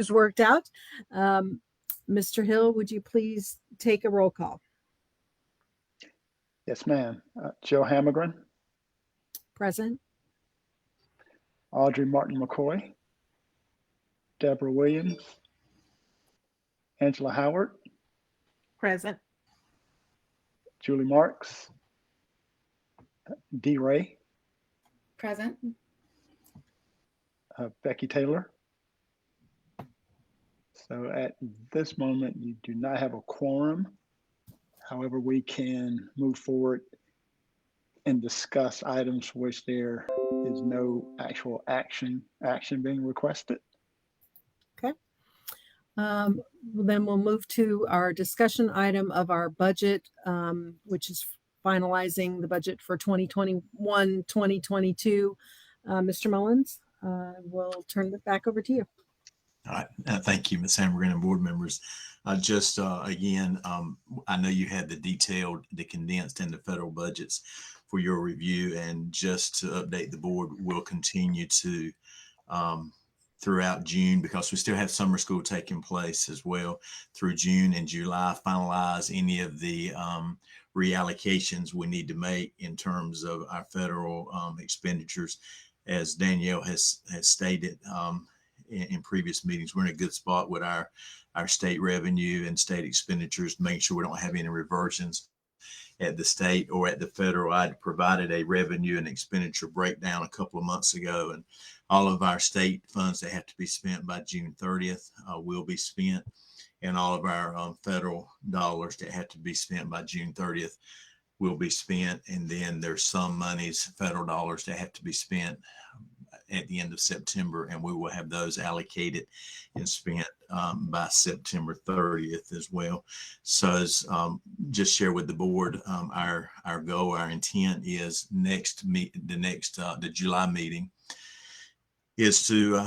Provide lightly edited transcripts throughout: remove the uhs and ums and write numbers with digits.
worked out. Mr. Hill, would you please take a roll call? Yes, ma'am. Joe Hammergren. Present. Audrey Martin McCoy. Deborah Williams. Angela Howard. Present. Julie Marks. Dee Ray. Present. Becky Taylor. So at this moment, you do not have a quorum. However, we can move forward and discuss items for which there is no actual action being requested. Okay. Then we'll move to our discussion item of our budget, which is finalizing the budget for 2021, 2022. Mr. Mullins, we'll turn it back over to you. All right. Thank you, Ms. Hammergren and board members. Again, I know you had the detailed, the condensed and the federal budgets for your review, and just to update the board, we'll continue to throughout June, because we still have summer school taking place as well, through June and July, finalize any of the reallocations we need to make in terms of our federal expenditures. As Danielle has stated in previous meetings, we're in a good spot with our state revenue and state expenditures, to make sure we don't have any reversions at the state or at the federal. I provided a revenue and expenditure breakdown a couple of months ago, and all of our state funds that have to be spent by June 30th will be spent, and all of our federal dollars that have to be spent by June 30th will be spent. And then there's some monies, federal dollars, that have to be spent at the end of September, and we will have those allocated and spent by September 30th as well. So as just share with the board, our goal, our intent is the July meeting is to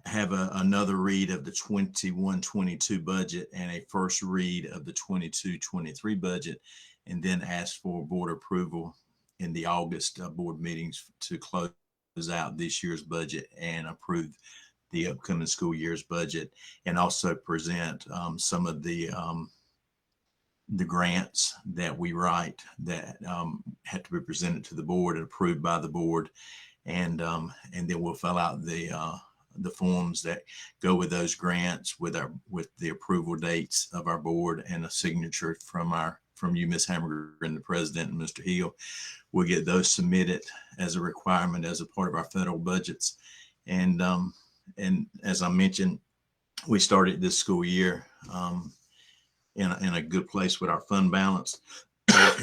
have another read of the 21-22 budget and a first read of the 22-23 budget, and then ask for board approval in the August board meetings to close out this year's budget and approve the upcoming school year's budget, and also present some of the grants that we write that have to be presented to the board and approved by the board, and then we'll fill out the forms that go with those grants with the approval dates of our board and a signature from you, Ms. Hammergren, the president, and Mr. Hill. We'll get those submitted as a requirement as a part of our federal budgets. And as I mentioned, we started this school year in a good place with our fund balance,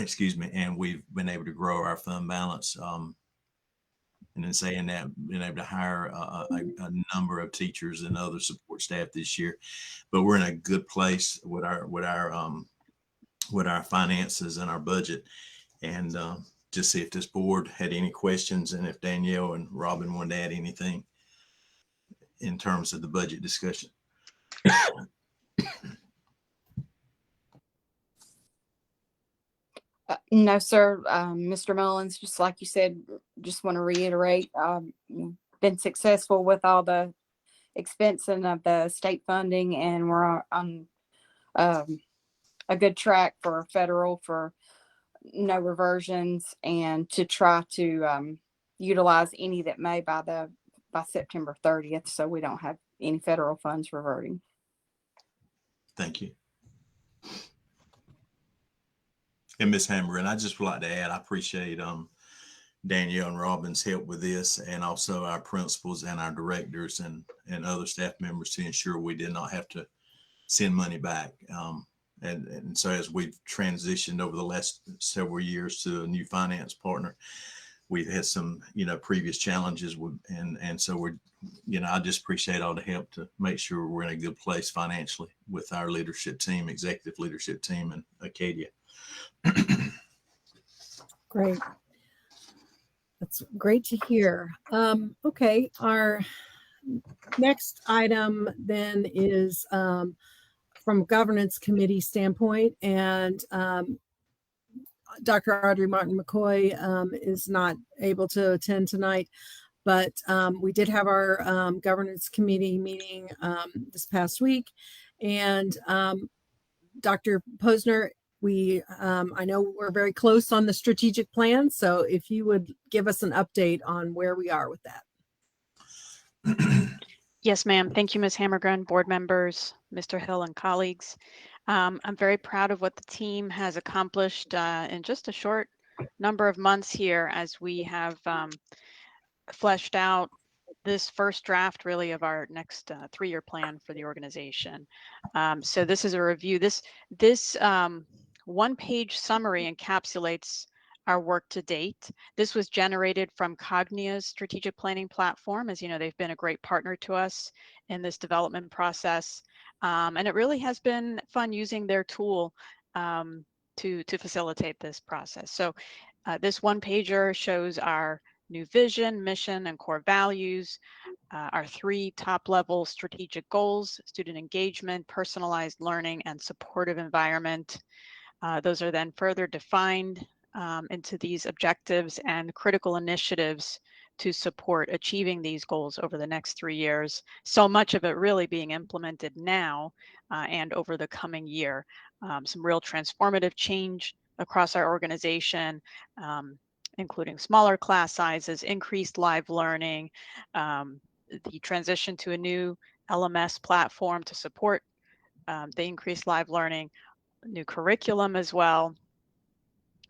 excuse me, and we've been able to grow our fund balance. And in saying that, been able to hire a number of teachers and other support staff this year. But we're in a good place with our finances and our budget. And just see if this board had any questions, and if Danielle and Robin wanted to add anything in terms of the budget discussion. No, sir. Mr. Mullins, just like you said, just want to reiterate, been successful with all the expensing of the state funding, and we're on a good track for federal for no reversions, and to try to utilize any that may by September 30th, so we don't have any federal funds reverting. Thank you. And Ms. Hammergren, I just would like to add, I appreciate Danielle and Robin's help with this, and also our principals and our directors and other staff members to ensure we did not have to send money back. And so as we've transitioned over the last several years to a new finance partner, we've had some, previous challenges and so we're, I just appreciate all the help to make sure we're in a good place financially with our leadership team, executive leadership team, and Acadia. Great. That's great to hear. Okay, our next item then is from governance committee standpoint, and Dr. Audrey Martin McCoy is not able to attend tonight. But we did have our governance committee meeting this past week, and Dr. Posner, I know we're very close on the strategic plan, so if you would give us an update on where we are with that. Yes, ma'am. Thank you, Ms. Hammergren, board members, Mr. Hill, and colleagues. I'm very proud of what the team has accomplished in just a short number of months here, as we have fleshed out this first draft really of our next 3-year plan for the organization. So this is a review. This one-page summary encapsulates our work to date. This was generated from Cognia's strategic planning platform. As you know, they've been a great partner to us in this development process. And it really has been fun using their tool to facilitate this process. So this one pager shows our new vision, mission, and core values, our 3 top-level strategic goals: student engagement, personalized learning, and supportive environment. Those are then further defined into these objectives and critical initiatives to support achieving these goals over the next 3 years. So much of it really being implemented now and over the coming year. Some real transformative change across our organization, including smaller class sizes, increased live learning, the transition to a new LMS platform to support the increased live learning, new curriculum as well,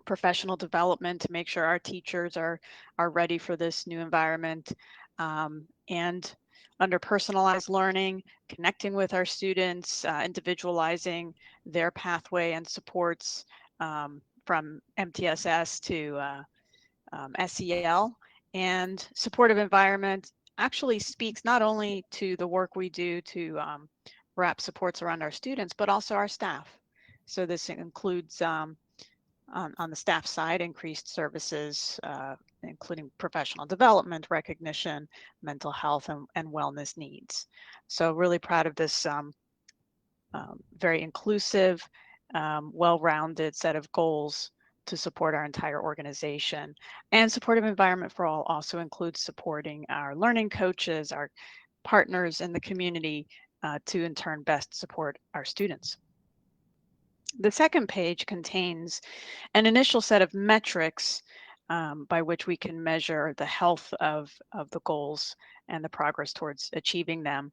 professional development to make sure our teachers are ready for this new environment, and under personalized learning, connecting with our students, individualizing their pathway and supports from MTSS to SEL. And supportive environment actually speaks not only to the work we do to wrap supports around our students, but also our staff. So this includes on the staff side, increased services, including professional development, recognition, mental health, and wellness needs. So really proud of this very inclusive, well-rounded set of goals to support our entire organization. And supportive environment for all also includes supporting our learning coaches, our partners in the community to in turn best support our students. The second page contains an initial set of metrics by which we can measure the health of the goals and the progress towards achieving them.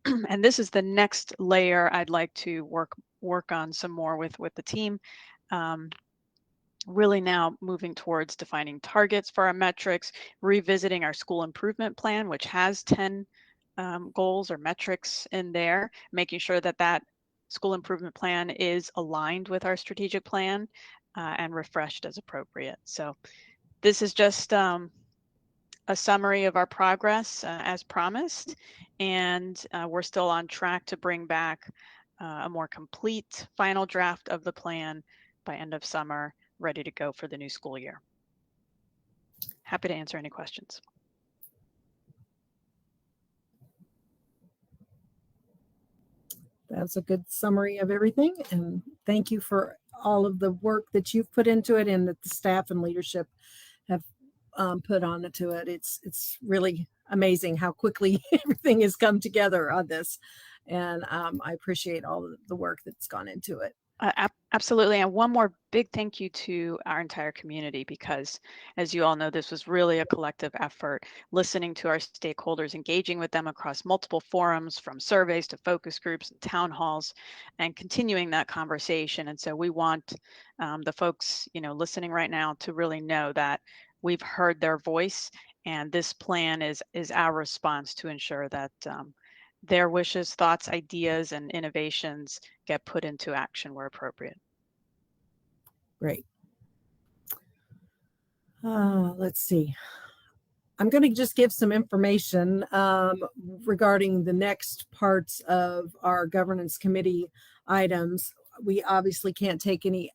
And this is the next layer I'd like to work on some more with the team. Really now moving towards defining targets for our metrics, revisiting our school improvement plan, which has 10 goals or metrics in there, making sure that that school improvement plan is aligned with our strategic plan and refreshed as appropriate. So this is just a summary of our progress as promised, and we're still on track to bring back a more complete final draft of the plan by end of summer, ready to go for the new school year. Happy to answer any questions. That's a good summary of everything. And thank you for all of the work that you've put into it and that the staff and leadership have put onto it. It's really amazing how quickly everything has come together on this. And I appreciate all of the work that's gone into it. Absolutely. And one more big thank you to our entire community, because as you all know, this was really a collective effort, listening to our stakeholders, engaging with them across multiple forums, from surveys to focus groups and town halls, and continuing that conversation. And so we want the folks, listening right now to really know that we've heard their voice, and this plan is our response to ensure that their wishes, thoughts, ideas, and innovations get put into action where appropriate. Great. Let's see. I'm going to just give some information regarding the next parts of our governance committee items. We obviously can't take any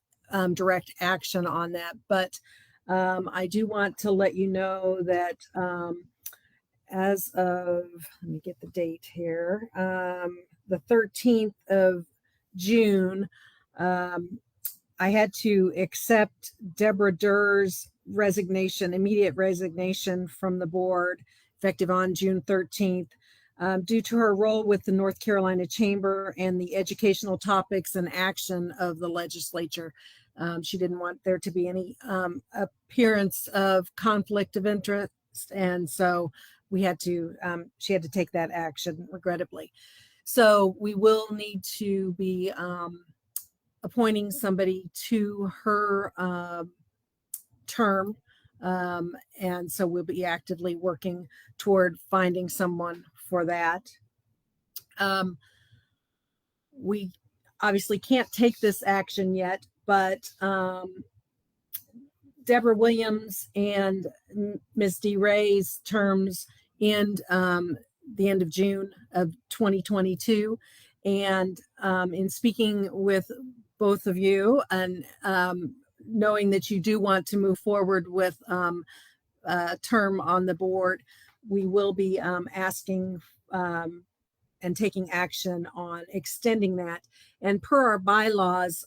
direct action on that, but I do want to let you know that as of, let me get the date here, the 13th of June, I had to accept Deborah Durr's immediate resignation from the board effective on June 13th. Due to her role with the North Carolina Chamber and the educational topics and action of the legislature, she didn't want there to be any appearance of conflict of interest, and so she had to take that action, regrettably. So we will need to be appointing somebody to her term. And so we'll be actively working toward finding someone for that. We obviously can't take this action yet, but Deborah Williams and Ms. D. Ray's terms end the end of June of 2022. And in speaking with both of you and knowing that you do want to move forward with a term on the board, we will be asking and taking action on extending that. And per our bylaws,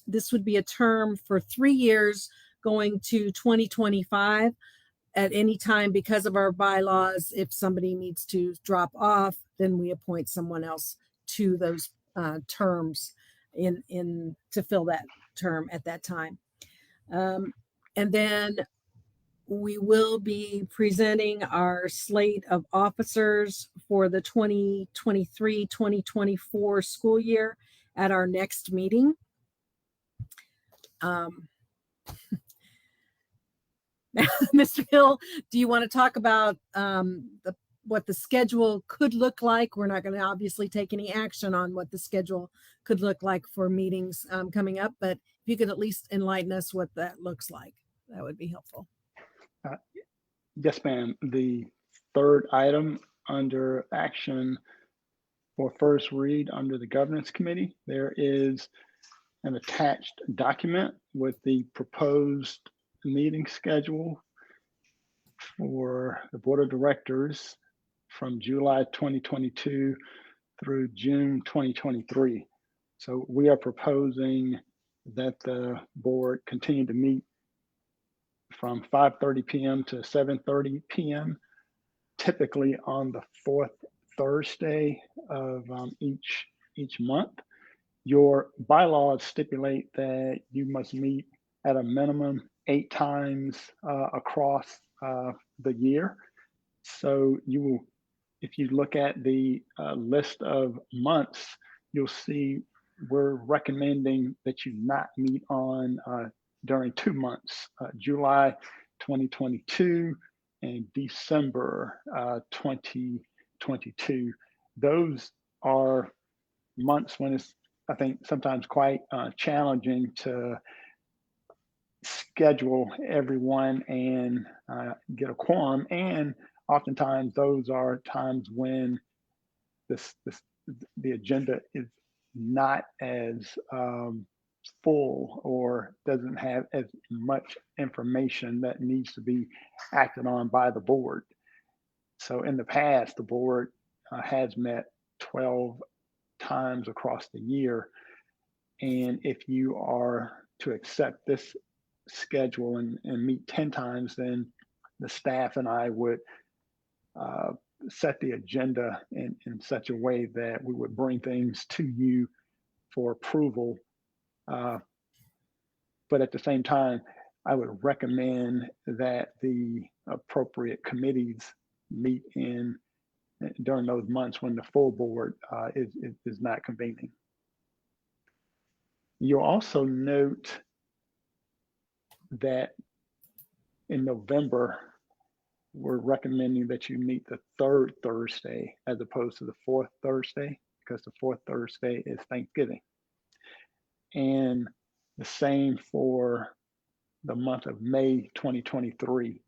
this would be a term for 3 years going to 2025. At any time, because of our bylaws, if somebody needs to drop off, then we appoint someone else to those terms in to fill that term at that time. And then we will be presenting our slate of officers for the 2023-2024 school year at our next meeting. Mr. Hill, do you want to talk about what the schedule could look like? We're not going to obviously take any action on what the schedule could look like for meetings coming up, but if you could at least enlighten us what that looks like, that would be helpful. Yes, ma'am. The third item under action for first read under the governance committee, there is an attached document with the proposed meeting schedule for the board of directors from July 2022 through June 2023. So we are proposing that the board continue to meet from 5:30 p.m. to 7:30 p.m., typically on the fourth Thursday of each month. Your bylaws stipulate that you must meet at a minimum 8 times across the year. So you will, if you look at the list of months, you'll see we're recommending that you not meet on during 2 months, July 2022 and December 2022. Those are months when it's, I think, sometimes quite challenging to schedule everyone and get a quorum. And oftentimes those are times when the agenda is not as full or doesn't have as much information that needs to be acted on by the board. So in the past, the board has met 12 times across the year. And if you are to accept this schedule and meet 10 times, then the staff and I would set the agenda in such a way that we would bring things to you for approval. But at the same time, I would recommend that the appropriate committees meet during those months when the full board is not convening. You'll also note that in November, we're recommending that you meet the third Thursday as opposed to the fourth Thursday, because the fourth Thursday is Thanksgiving. And the same for the month of May 2023.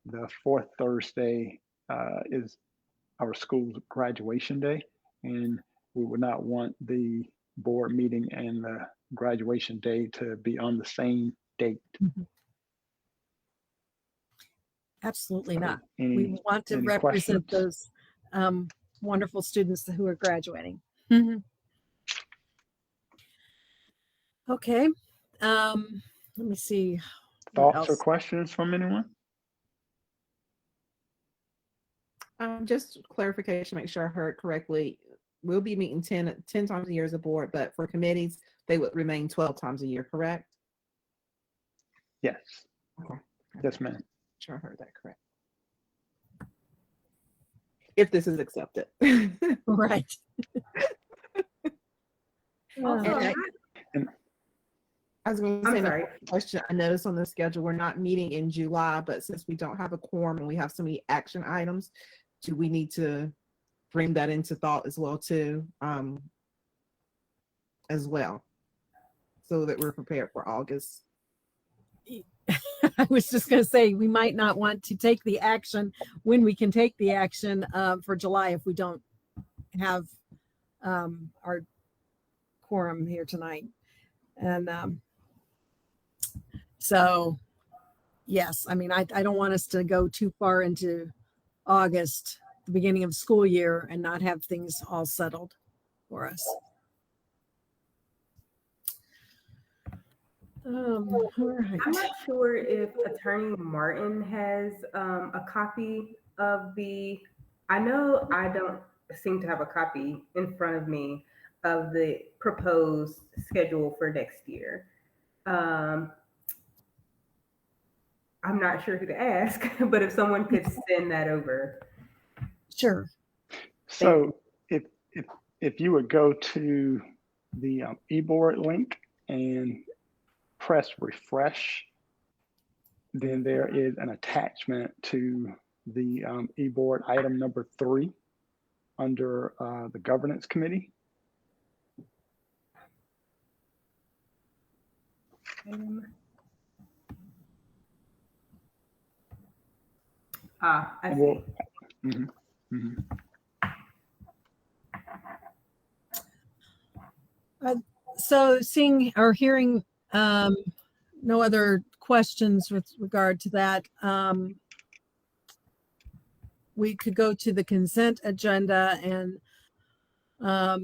The fourth Thursday is our school's graduation day, and we would not want the board meeting and the graduation day to be on the same date. Mm-hmm. Absolutely not. We Any want to any represent questions? those wonderful students who are graduating. Mhm. Okay. Let me see. What Thoughts or else? questions from anyone? Just clarification, make sure I heard correctly. We'll be meeting 10 times a year as a board, but for committees, they would remain 12 times a year, correct? Yes. Okay. Yes, ma'am. Sure I heard that correct. If this is accepted. Right. Also, And I was going to say, I'm no sorry. question. I noticed on the schedule, we're not meeting in July, but since we don't have a quorum and we have so many action items, do we need to bring that into thought as well too? As well, so that we're prepared for August. I was just going to say, we might not want to take the action when we can take the action for July if we don't have our quorum here tonight. And so, yes, I mean, I don't want us to go too far into August, the beginning of school year, and not have things all settled for us. All right. I'm not sure if Attorney Martin has a copy of the, I know I don't seem to have a copy in front of me of the proposed schedule for next year. I'm not sure who to ask, but if someone could send that over. Sure. So if you would go to the eBoard link and press refresh, then there is an attachment to the eBoard item number 3 under the governance committee. I see. Well, mhm, mhm. So seeing or hearing no other questions with regard to that, we could go to the consent agenda, and I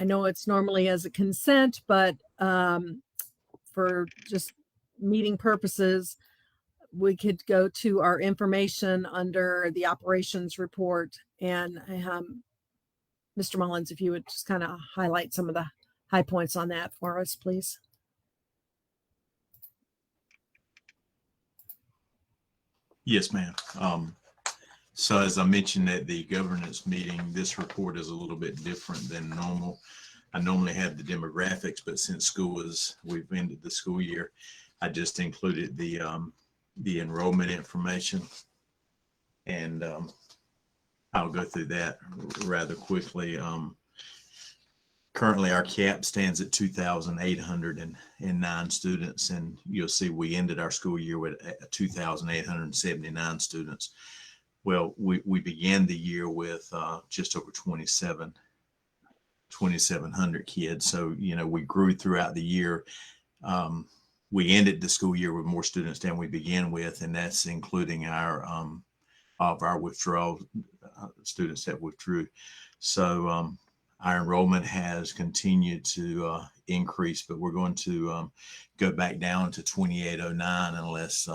know it's normally as a consent, but for just meeting purposes, we could go to our information under the operations report. And Mr. Mullins, if you would just kind of highlight some of the high points on that for us, please. Yes, ma'am. So as I mentioned at the governance meeting, this report is a little bit different than normal. I normally have the demographics, but since we've ended the school year, I just included the enrollment information. And I'll go through that rather quickly. Currently, our cap stands at 2,809 students, and you'll see we ended our school year with 2,879 students. Well, we began the year with just over 2,700 kids. So, we grew throughout the year. We ended the school year with more students than we began with, and that's including our of our withdrawal students that withdrew. So our enrollment has continued to increase, but we're going to go back down to 2,809 unless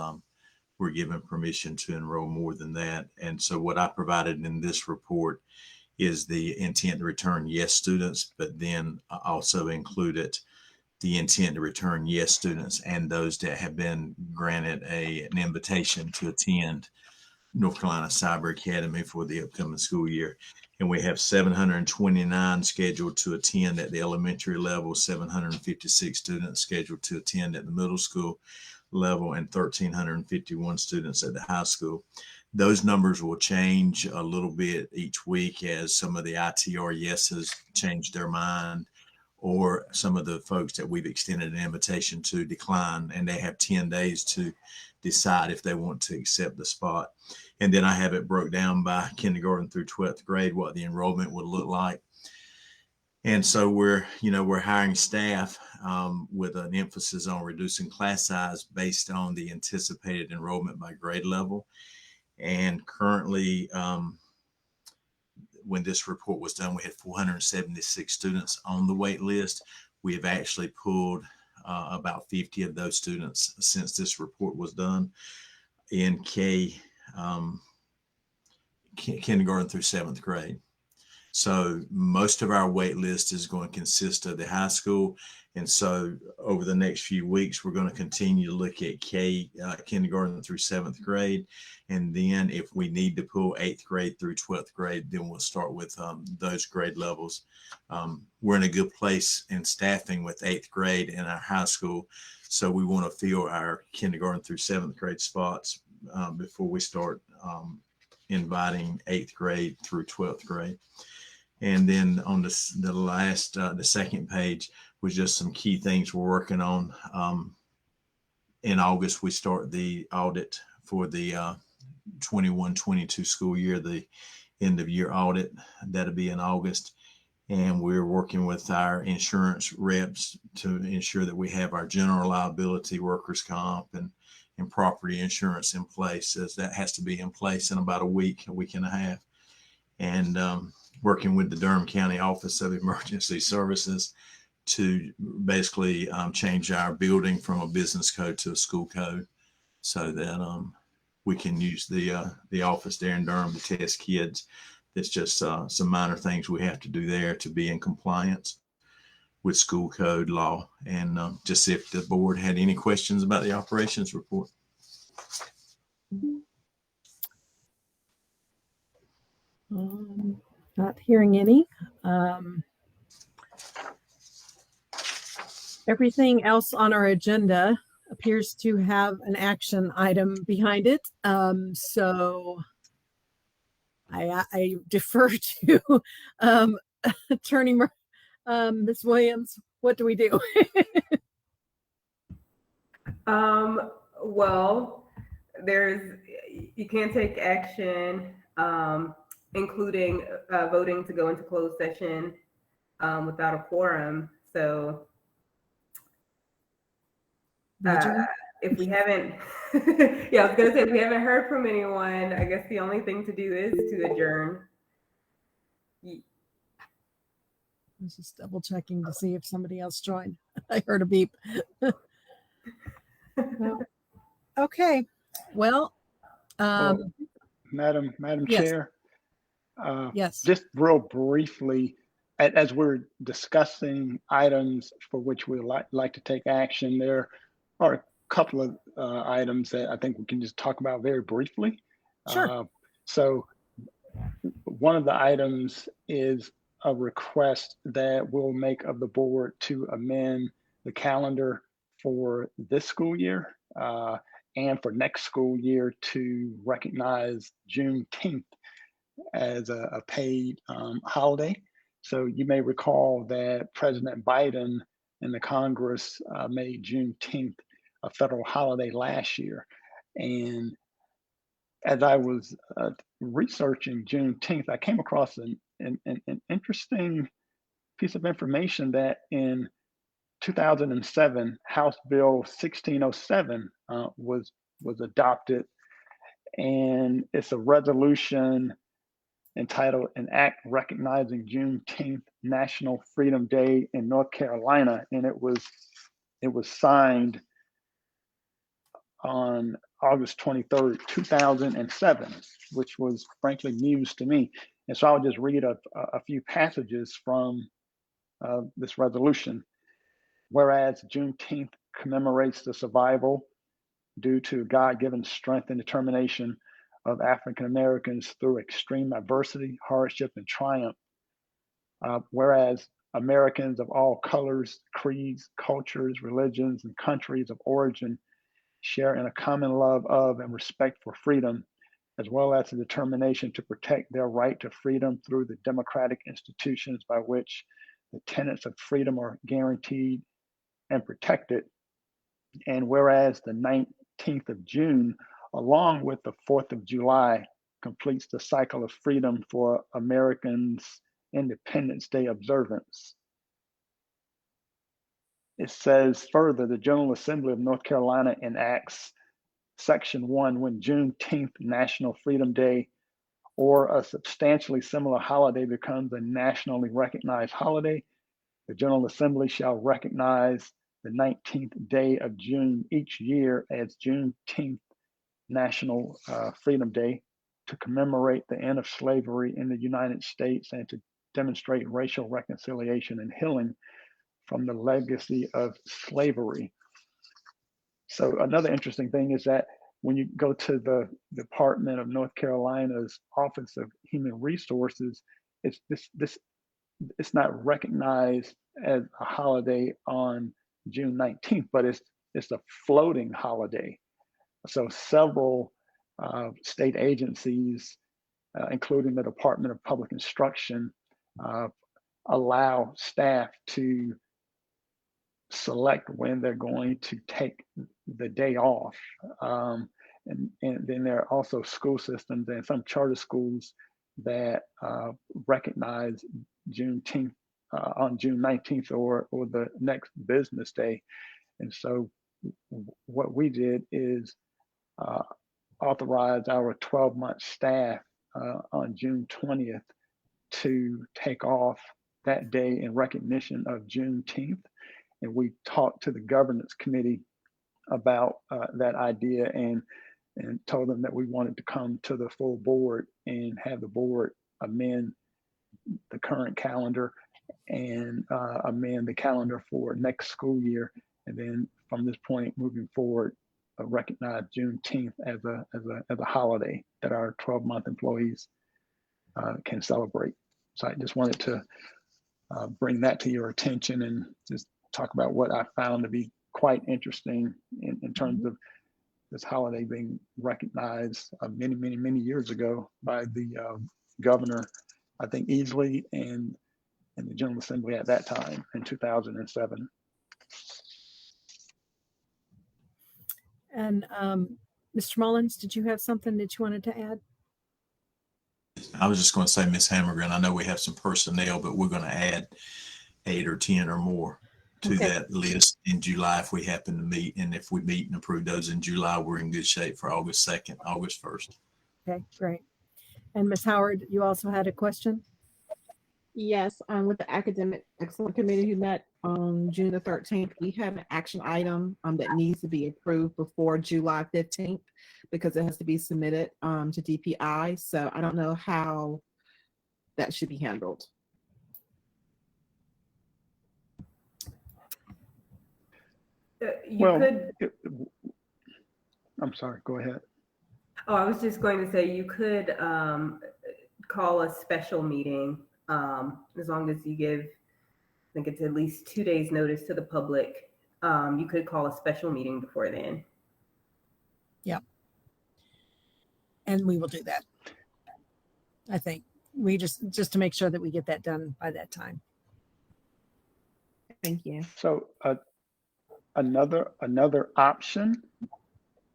we're given permission to enroll more than that. And so what I provided in this report is the intent to return yes students, but then I also included the intent to return yes students and those that have been granted an invitation to attend North Carolina Cyber Academy for the upcoming school year. And we have 729 scheduled to attend at the elementary level, 756 students scheduled to attend at the middle school level, and 1,351 students at the high school. Those numbers will change a little bit each week as some of the ITR yeses change their mind, or some of the folks that we've extended an invitation to decline, and they have 10 days to decide if they want to accept the spot. And then I have it broke down by kindergarten through 12th grade, what the enrollment would look like. And so we're hiring staff with an emphasis on reducing class size based on the anticipated enrollment by grade level. And currently, when this report was done, we had 476 students on the wait list. We have actually pulled about 50 of those students since this report was done. In kindergarten through 7th grade. So most of our wait list is going to consist of the high school. And so over the next few weeks, we're going to continue to look at kindergarten through 7th grade. And then if we need to pull 8th grade through 12th grade, then we'll start with those grade levels. We're in a good place in staffing with 8th grade in our high school. So we want to fill our kindergarten through 7th grade spots before we start inviting 8th grade through 12th grade. And then on the second page was just some key things we're working on. In August, we start the audit for the 21-22 school year, the end of year audit. That'll be in August. And we're working with our insurance reps to ensure that we have our general liability, workers' comp, and property insurance in place, as that has to be in place in about a week and a half. And working with the Durham County Office of Emergency Services to basically change our building from a business code to a school code, so that we can use the office there in Durham to test kids. It's just some minor things we have to do there to be in compliance with school code law. And just see if the board had any questions about the operations report. Not hearing any. Everything else on our agenda appears to have an action item behind it. So I defer to Attorney Ms. Williams. What do we do? Well, you can take action, including voting to go into closed session without a quorum. So if we haven't, yeah, I was gonna say, if we haven't heard from anyone, I guess the only thing to do is to adjourn. I was just double checking to see if somebody else joined. I heard a beep. No. Okay. Well, Madam yes. Chair, Yes. just real briefly, as we're discussing items for which we like to take action, there are a couple of items that I think we can just talk about very briefly. Sure. So one of the items is a request that we'll make of the board to amend the calendar for this school year and for next school year to recognize Juneteenth as a paid holiday. So you may recall that President Biden and the Congress made Juneteenth a federal holiday last year. And as I was researching Juneteenth, I came across an interesting piece of information that in 2007, House Bill 1607 was adopted, and it's a resolution entitled "An Act Recognizing Juneteenth National Freedom Day in North Carolina," and it was signed on August 23rd, 2007, which was frankly news to me. And so I'll just read a few passages from this resolution. Whereas Juneteenth commemorates the survival due to God-given strength and determination of African Americans through extreme adversity, hardship, and triumph. Whereas Americans of all colors, creeds, cultures, religions, and countries of origin share in a common love of and respect for freedom, as well as a determination to protect their right to freedom through the democratic institutions by which the tenets of freedom are guaranteed and protected. And whereas the 19th of June, along with the 4th of July, completes the cycle of freedom for Americans' Independence Day observance. It says further, the General Assembly of North Carolina enacts Section 1 when Juneteenth National Freedom Day or a substantially similar holiday becomes a nationally recognized holiday. The General Assembly shall recognize the 19th day of June each year as Juneteenth National Freedom Day. to commemorate the end of slavery in the United States and to demonstrate racial reconciliation and healing from the legacy of slavery. So another interesting thing is that when you go to the Department of North Carolina's Office of Human Resources, it's not recognized as a holiday on June 19th, but it's a floating holiday. So several state agencies, including the Department of Public Instruction, allow staff to select when they're going to take the day off. And then there are also school systems and some charter schools that recognize Juneteenth on June 19th or the next business day. And so what we did is authorize our 12-month staff on June 20th to take off that day in recognition of Juneteenth. And we talked to the governance committee about that idea and told them that we wanted to come to the full board and have the board amend the current calendar and amend the calendar for next school year. And then from this point moving forward, recognize Juneteenth as a holiday that our 12-month employees can celebrate. So I just wanted to bring that to your attention and just talk about what I found to be quite interesting in terms of this holiday being recognized many years ago by the governor, I think Easley, and the General Assembly at that time in 2007. And Mr. Mullins, did you have something that you wanted to add? I was just going to say, Ms. Hammergren, I know we have some personnel, but we're going to add 8 or 10 or more to Okay. that list in July if we happen to meet. And if we meet and approve those in July, we're in good shape for August 2nd, August 1st. Okay, great. And Ms. Howard, you also had a question? Yes, with the Academic Excellence Committee who met on June the 13th, we have an action item that needs to be approved before July 15th because it has to be submitted to DPI. So I don't know how that should be handled. I'm sorry, go ahead. Oh, I was just going to say you could call a special meeting as long as you give, I think it's at least 2 days notice to the public. You could call a special meeting before then. Yep. And we will do that. I think we just to make sure that we get that done by that time. Thank you. So another option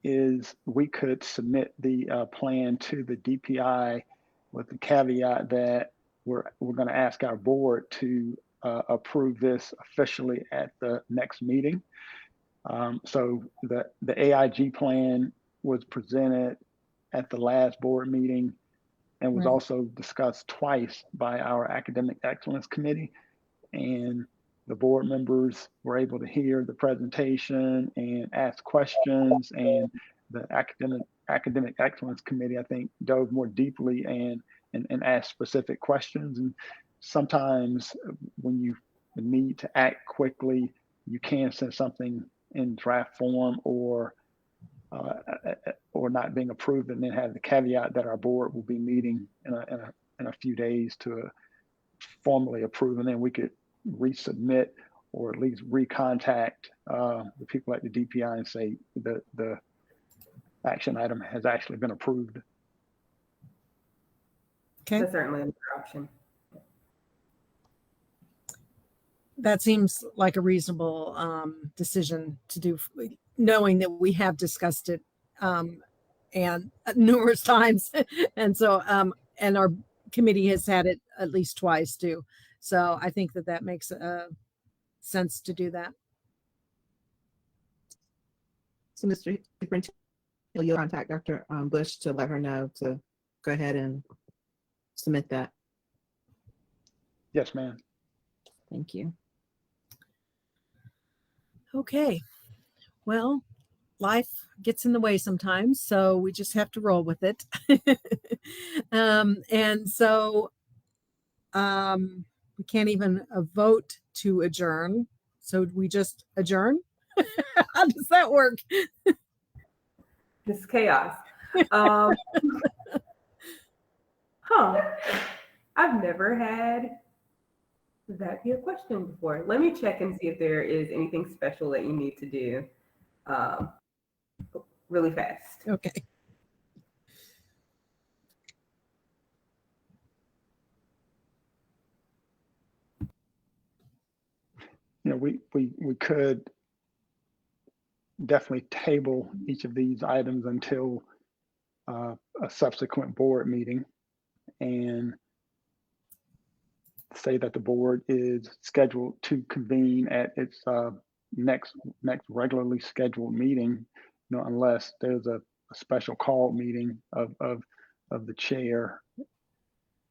is we could submit the plan to the DPI with the caveat that we're going to ask our board to approve this officially at the next meeting. So the AIG plan was presented at the last board meeting and was Right. also discussed twice by our Academic Excellence Committee. And the board members were able to hear the presentation and ask questions, and the Academic Excellence Committee, I think, dove more deeply and asked specific questions. And sometimes when you need to act quickly, you can send something in draft form or not being approved, and then have the caveat that our board will be meeting in a few days to formally approve, and then we could resubmit or at least recontact the people at the DPI and say the action item has actually been approved. Okay, That's certainly another option. that seems like a reasonable decision to do, knowing that we have discussed it and numerous times, and so and our committee has had it at least twice too. So I think that makes sense to do that. So Mr. Superintendent, you'll contact Dr. Bush to let her know to go ahead and submit that. Yes, ma'am. Thank you. Okay, well, life gets in the way sometimes, so we just have to roll with it. And so we can't even vote to adjourn. So we just adjourn? How does that work? This is chaos. I've never had that be a question before. Let me check and see if there is anything special that you need to do really fast. Okay. You know, we could definitely table each of these items until a subsequent board meeting and say that the board is scheduled to convene at its next regularly scheduled meeting, you know, unless there's a special call meeting of the chair.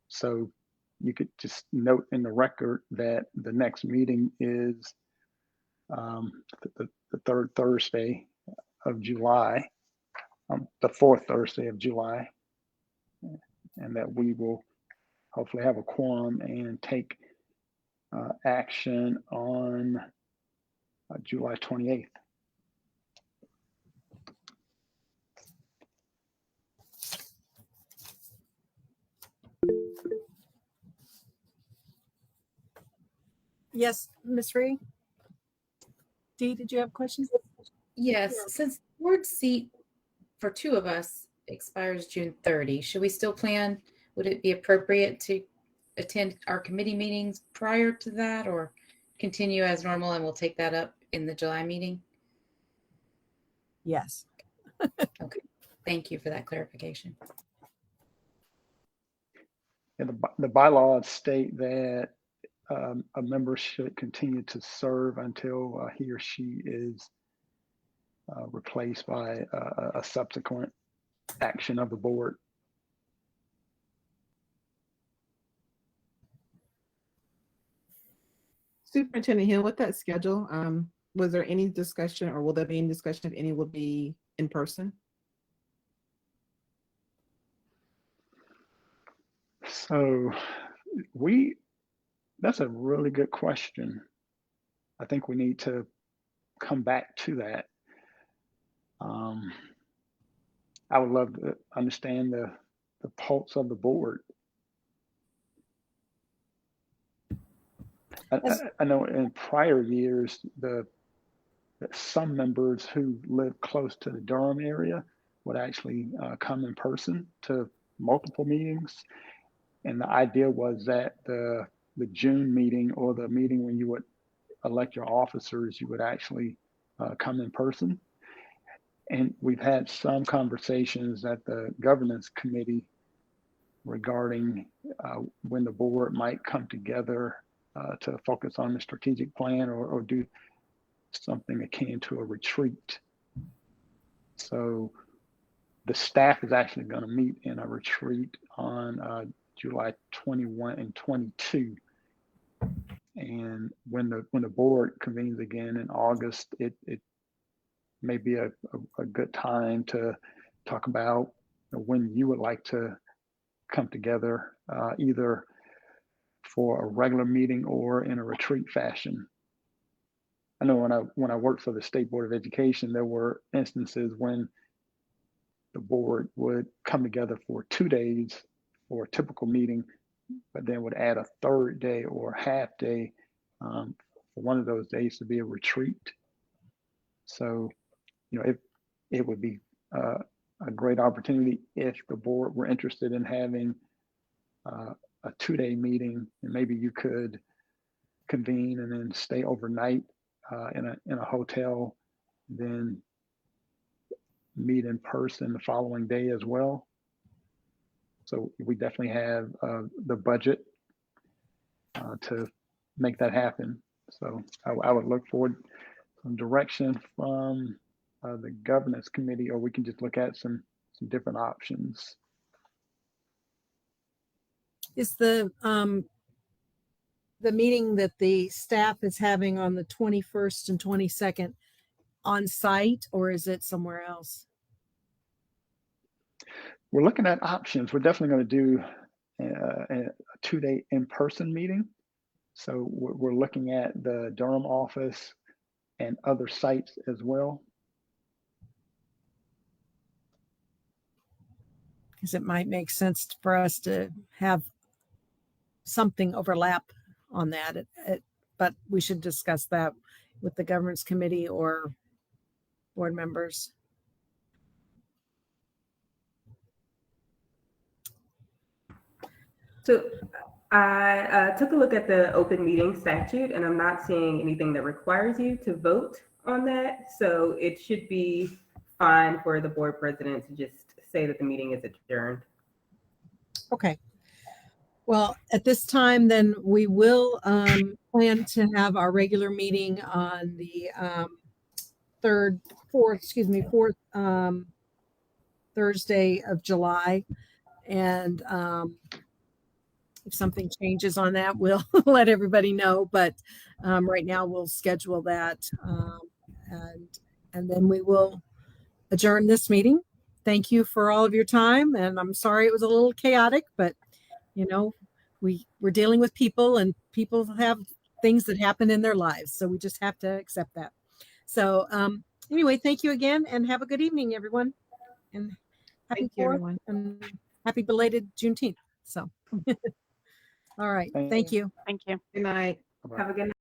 So you could just note in the record that the next meeting is the third Thursday of July, the fourth Thursday of July, and that we will hopefully have a quorum and take action on July 28th. Yes, Ms. Ree? Dee, did you have questions? Yes, since the board seat for two of us expires June 30, should we still plan? Would it be appropriate to attend our committee meetings prior to that or continue as normal and we'll take that up in the July meeting? Yes. Okay, thank you for that clarification. And the bylaws state that a member should continue to serve until he or she is replaced by a subsequent action of the board. Superintendent Hill, with that schedule, was there any discussion or will there be any discussion if any will be in person? So that's a really good question. I think we need to come back to that. I would love to understand the pulse of the board. I know in prior years, that some members who live close to the Durham area would actually come in person to multiple meetings. And the idea was that the June meeting or the meeting when you would elect your officers, you would actually come in person. And we've had some conversations at the governance committee regarding when the board might come together to focus on the strategic plan or do something akin to a retreat. So the staff is actually going to meet in a retreat on July 21 and 22. And when the board convenes again in August, it may be a good time to talk about when you would like to come together, either for a regular meeting or in a retreat fashion. I know when I worked for the State Board of Education, there were instances when the board would come together for 2 days for a typical meeting, but then would add a third day or half day for one of those days to be a retreat. So, you know, it would be a great opportunity if the board were interested in having a 2-day meeting, and maybe you could convene and then stay overnight in a hotel, then meet in person the following day as well. So we definitely have the budget to make that happen. So I would look forward to some direction from the governance committee, or we can just look at some different options. Is the meeting that the staff is having on the 21st and 22nd on site or is it somewhere else? We're looking at options. We're definitely going to do a 2-day in-person meeting. So we're looking at the Durham office and other sites as well. Because it might make sense for us to have something overlap on that. But we should discuss that with the governance committee or board members. So I took a look at the open meeting statute, and I'm not seeing anything that requires you to vote on that. So it should be fine for the board president to just say that the meeting is adjourned. Okay. Well, at this time, then we will plan to have our regular meeting on the fourth Thursday of July. And if something changes on that, we'll let everybody know. But right now we'll schedule that. And then we will adjourn this meeting. Thank you for all of your time. And I'm sorry it was a little chaotic, but you know, we're dealing with people and people have things that happen in their lives. So we just have to accept that. So anyway, thank you again and have a good evening, everyone. And happy Thank you, 4th everyone. and happy belated Juneteenth. So, all right. Thank Thank you. Thank you. Good night. Bye-bye. Have a good night.